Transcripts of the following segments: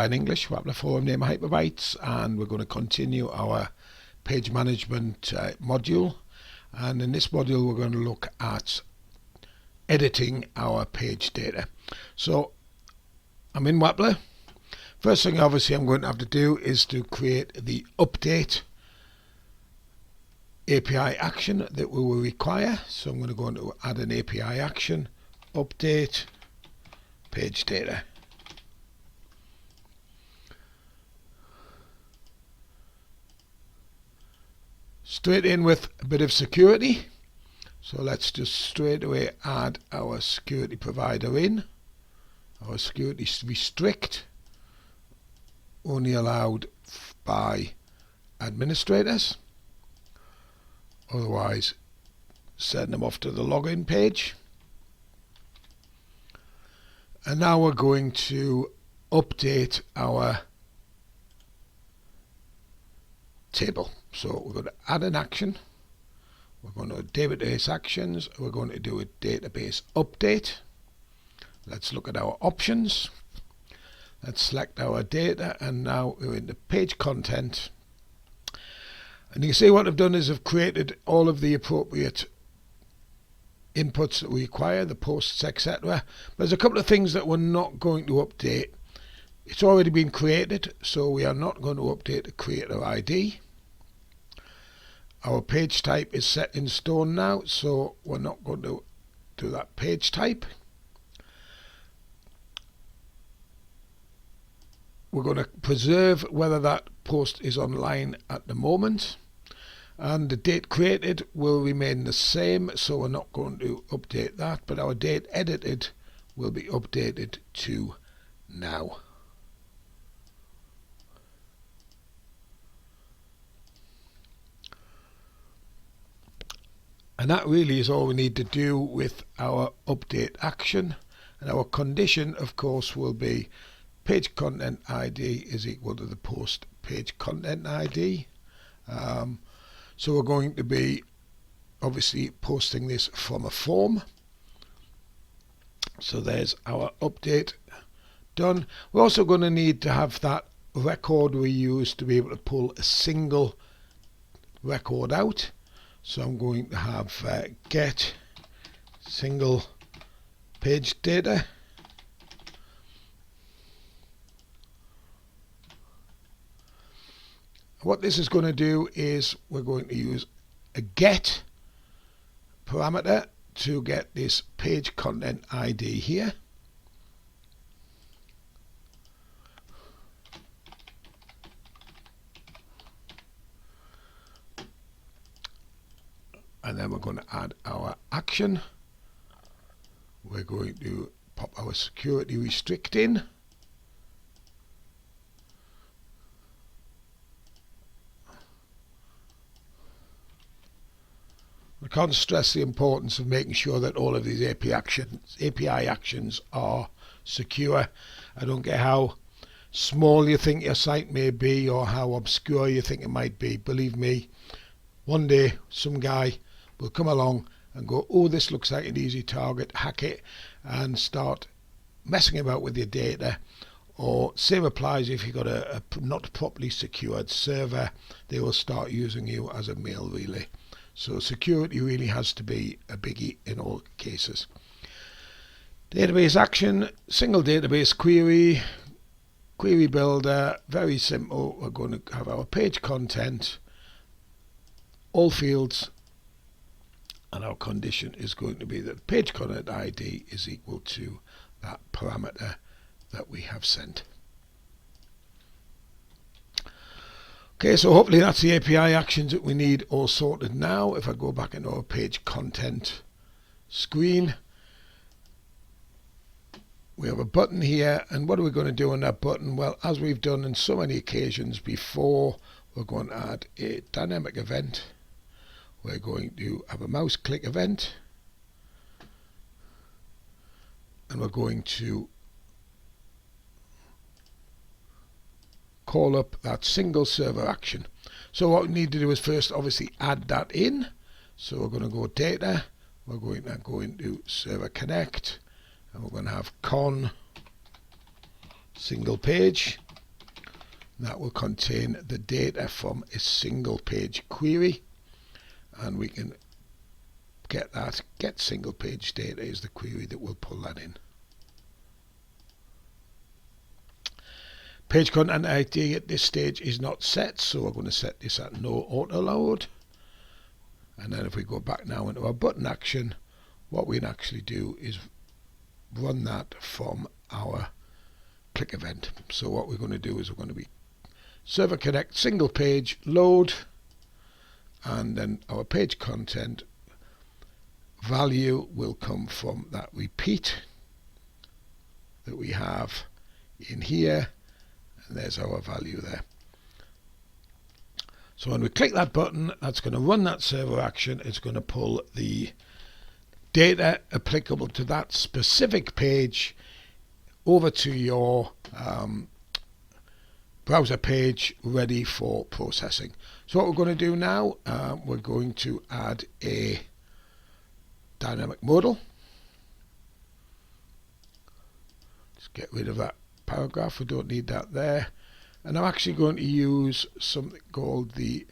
in English, WAPLA forum name Hyperbytes, and we're going to continue our page management module. And in this module we're going to look at editing our page data. So I'm in WAPLA. First thing obviously I'm going to have to do is to create the update API action that we will require. So I'm going to go into add an API action, update page data. Straight in with a bit of security. So let's just straight away add our security provider in. Our security restrict, only allowed by administrators. Otherwise, send them off to the login page. And now we're going to update our table. So we're going to add an action. We're going to database actions. We're going to do a database update. Let's look at our options. Let's select our data, and now we're in the page content. And you can see what I've done is I've created all of the appropriate inputs that we require, the posts, etc. There's a couple of things that we're not going to update. It's already been created, so we are not going to update the creator ID. Our page type is set in stone now, so we're not going to do that page type. We're going to preserve whether that post is online at the moment. And the date created will remain the same, so we're not going to update that, but our date edited will be updated to now. And that really is all we need to do with our update action. And our condition, of course, will be page content ID is equal to the post page content ID. So we're going to be obviously posting this from a form. So there's our update done. We're also going to need to have that record we use to be able to pull a single record out. So I'm going to have get single page data. What this is going to do is we're going to use a get parameter to get this page content ID here. And then we're going to add our action. We're going to pop our security restrict in. I can't stress the importance of making sure that all of these API actions are secure. I don't care how small you think your site may be or how obscure you think it might be. Believe me, one day some guy will come along and go, oh, this looks like an easy target, hack it and start messing about with your data. Or same applies if you've got a not properly secured server. They will start using you as a mail relay. So security really has to be a biggie in all cases. Database action, single database query, query builder, very simple. We're going to have our page content, all fields, and our condition is going to be that page content ID is equal to that parameter that we have sent. Okay, so hopefully that's the API actions that we need all sorted now. If I go back into our page content screen, we have a button here, and what are we going to do on that button? Well, as we've done on so many occasions before, we're going to add a dynamic event. We're going to have a mouse click event, and we're going to call up that single server action. So what we need to do is first obviously add that in. So we're going to go data, we're going to go into server connect, and we're going to have con single page, That will contain the data from a single page query, and we can get that. Get single page data is the query that will pull that in. Page content ID at this stage is not set, so we're going to set this at no auto load. And then if we go back now into our button action, what we'd actually do is run that from our click event. So what we're going to do is we're going to be server connect single page load, and then our page content value will come from that repeat that we have in here, and there's our value there. So when we click that button, that's going to run that server action. It's going to pull the data applicable to that specific page over to your browser page ready for processing. So what we're going to do now, we're going to add a dynamic modal. Just get rid of that paragraph, we don't need that there. And I'm actually going to use something called the,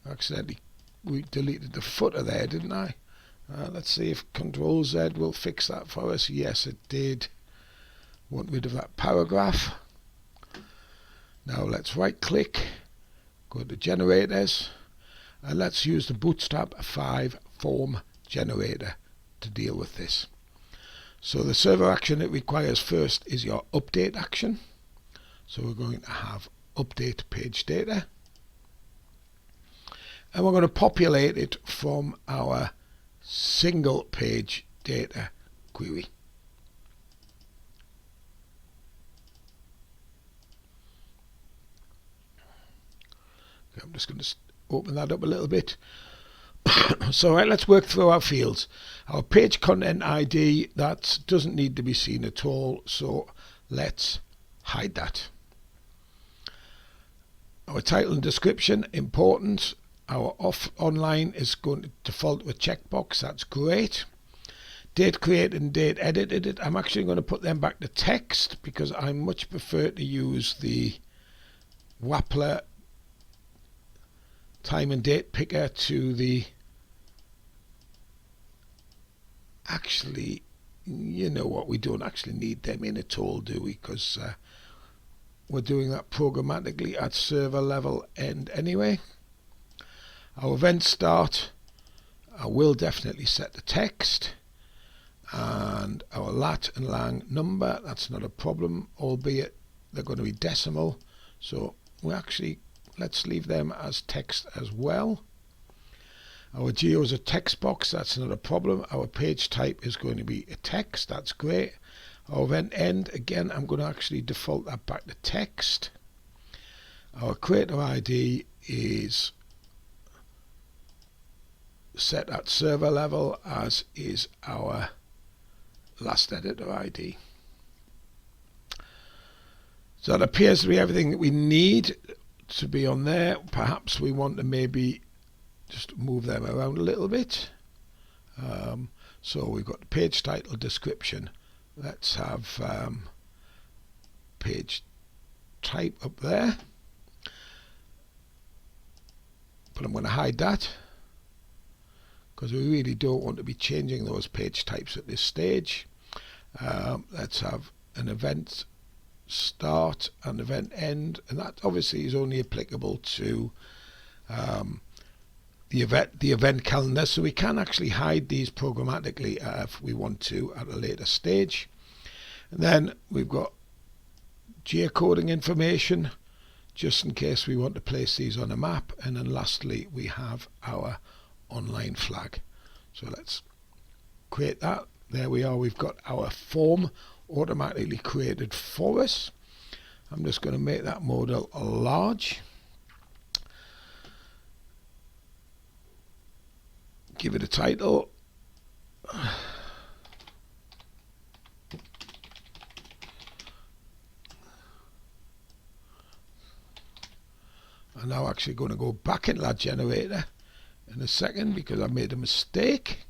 accidentally we deleted the footer there, didn't I? Let's see if Control Z will fix that for us. Yes, it did. Want rid of that paragraph. Now let's right click, go to generators, and let's use the Bootstrap 5 form generator to deal with this. So the server action it requires first is your update action. So we're going to have update page data, and we're going to populate it from our single page data query. Okay, I'm just going to open that up a little bit. So right, let's work through our fields. Our page content ID, that doesn't need to be seen at all, so let's hide that. Our title and description, important. Our online is going to default with checkbox, that's great. Date created and date edited, I'm actually going to put them back to text because I much prefer to use the Wappler time and date picker to the, actually, you know what, we don't actually need them in at all, do we? Because we're doing that programmatically at server level end anyway. Our event start, I will definitely set the text, and our lat and lang number, that's not a problem, albeit they're going to be decimal, so we actually, let's leave them as text as well. Our geo is a text box, that's not a problem. Our page type is going to be a text, that's great. Our event end, again, I'm going to actually default that back to text. Our creator ID is set at server level, as is our last editor ID. So that appears to be everything that we need to be on there. Perhaps we want to maybe just move them around a little bit. So we've got the page title, description. Let's have page type up there, but I'm going to hide that because we really don't want to be changing those page types at this stage. Let's have an event start and event end, and that obviously is only applicable to the event calendar, so we can actually hide these programmatically if we want to at a later stage. And then we've got geocoding information just in case we want to place these on a map, and then lastly we have our online flag. So let's create that. There we are, we've got our form automatically created for us. I'm just going to make that modal large, give it a title, I'm now actually going to go back into that generator in a second because I made a mistake.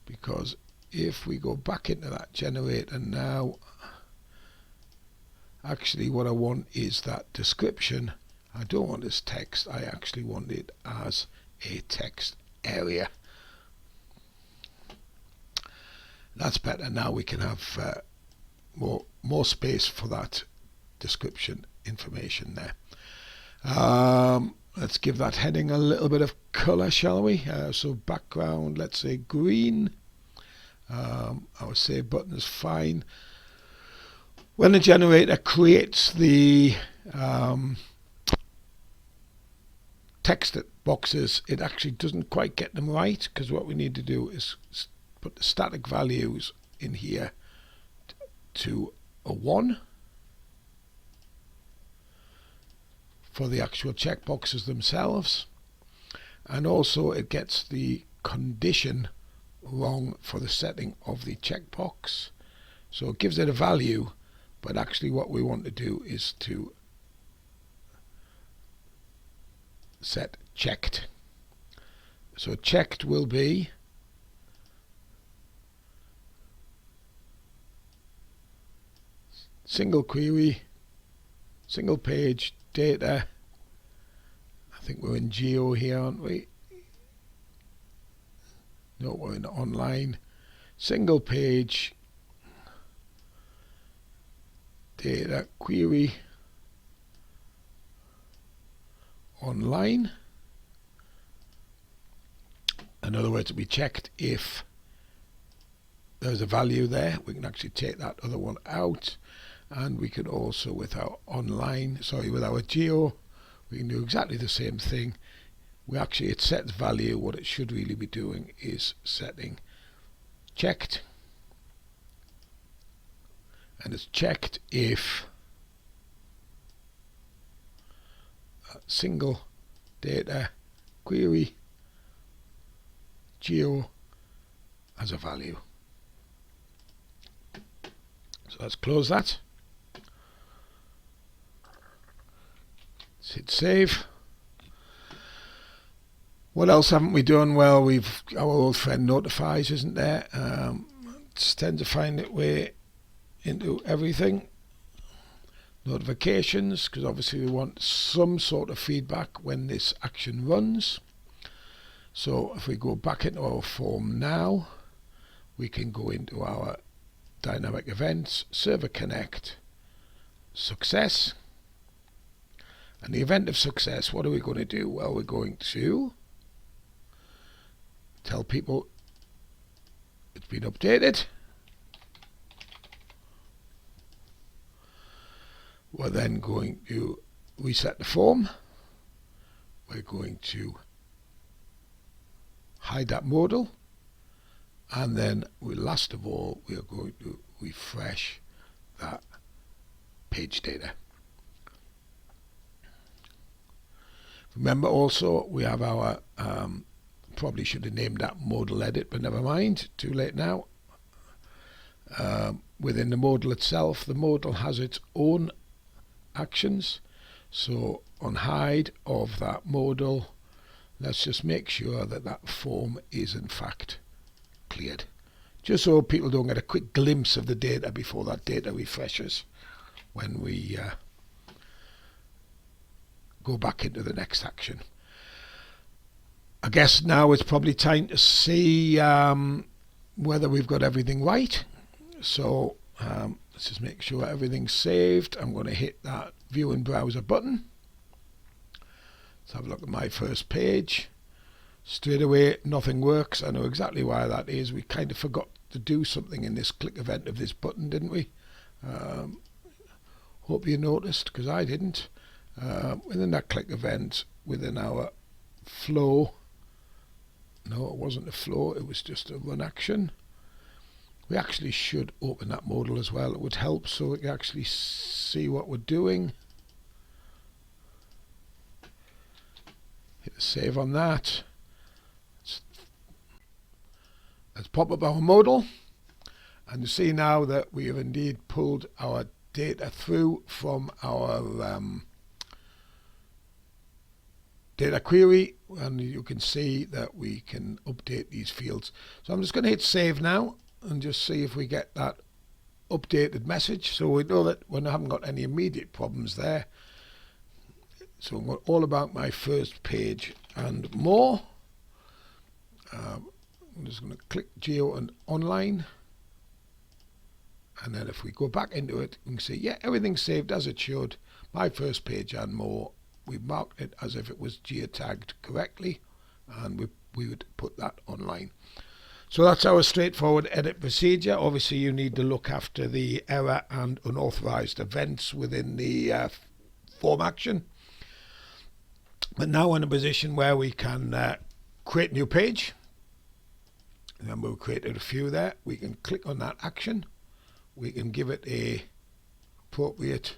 Because if we go back into that generator now, Actually what I want is that description. I don't want this text, I actually want it as a text area. That's better. Now we can have more space for that description information there. Let's give that heading a little bit of colour, shall we? So background, let's say green. I would say button is fine. When the generator creates the text boxes, it actually doesn't quite get them right, because what we need to do is put the static values in here to a 1 for the actual checkboxes themselves, and also it gets the condition wrong for the setting of the checkbox. So it gives it a value, but actually what we want to do is to set checked. So checked will be single query, single page data. I think we're in geo here, aren't we? No, we're in online. Single page data query online. In other words, we checked if there's a value there. We can actually take that other one out, and we can also, with our with our geo, we can do exactly the same thing. It sets value. What it should really be doing is setting checked, and it's checked if single data query geo has a value. So let's close that. Let's hit save. What else haven't we done? Well, our old friend notifies, isn't there? It tends to find its way into everything. Notifications, because obviously we want some sort of feedback when this action runs. So if we go back into our form now, we can go into our dynamic events, server connect, success. And the event of success, what are we going to do? Well, we're going to tell people it's been updated. We're then going to reset the form. We're going to hide that modal, and then last of all we are going to refresh that page data. Remember also we have our probably should have named that modal edit, but never mind, too late now. Within the modal itself, the modal has its own actions. So on hide of that modal, let's just make sure that that form is in fact cleared, just so people don't get a quick glimpse of the data before that data refreshes when we go back into the next action. I guess now it's probably time to see whether we've got everything right. So let's just make sure everything's saved. I'm going to hit that view and browser button. Let's have a look at my first page. Straight away nothing works. I know exactly why that is. We kind of forgot to do something in this click event of this button, didn't we? Hope you noticed, because I didn't. Within that click event, within our flow, no, it wasn't a flow, it was just a run action. We actually should open that modal as well. It would help so we can actually see what we're doing. Hit save on that. Let's pop up our modal, and you see now that we have indeed pulled our data through from our data query, and you can see that we can update these fields. So I'm just going to hit save now and just see if we get that updated message, so we know that we haven't got any immediate problems there. So I'm going all about my first page and more. I'm just going to click Geo and Online, and then if we go back into it, we can see, yeah, everything's saved as it should. My first page and more. We've marked it as if it was geotagged correctly, and we would put that online. So that's our straightforward edit procedure. Obviously, you need to look after the error and unauthorized events within the form action. But now we're in a position where we can create a new page. Remember, we created a few there. We can click on that action. We can give it a appropriate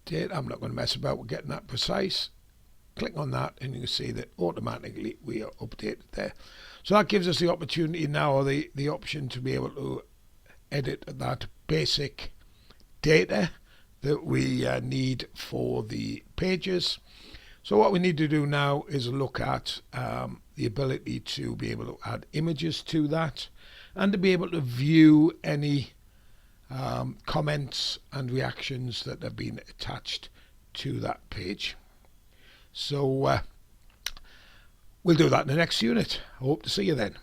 date. I'm not going to mess about with getting that precise. Click on that and you can see that automatically we are updated there. So that gives us the opportunity now, or the option to be able to edit that basic data that we need for the pages. So what we need to do now is look at the ability to be able to add images to that, and to be able to view any comments and reactions that have been attached to that page. So we'll do that in the next unit. I hope to see you then.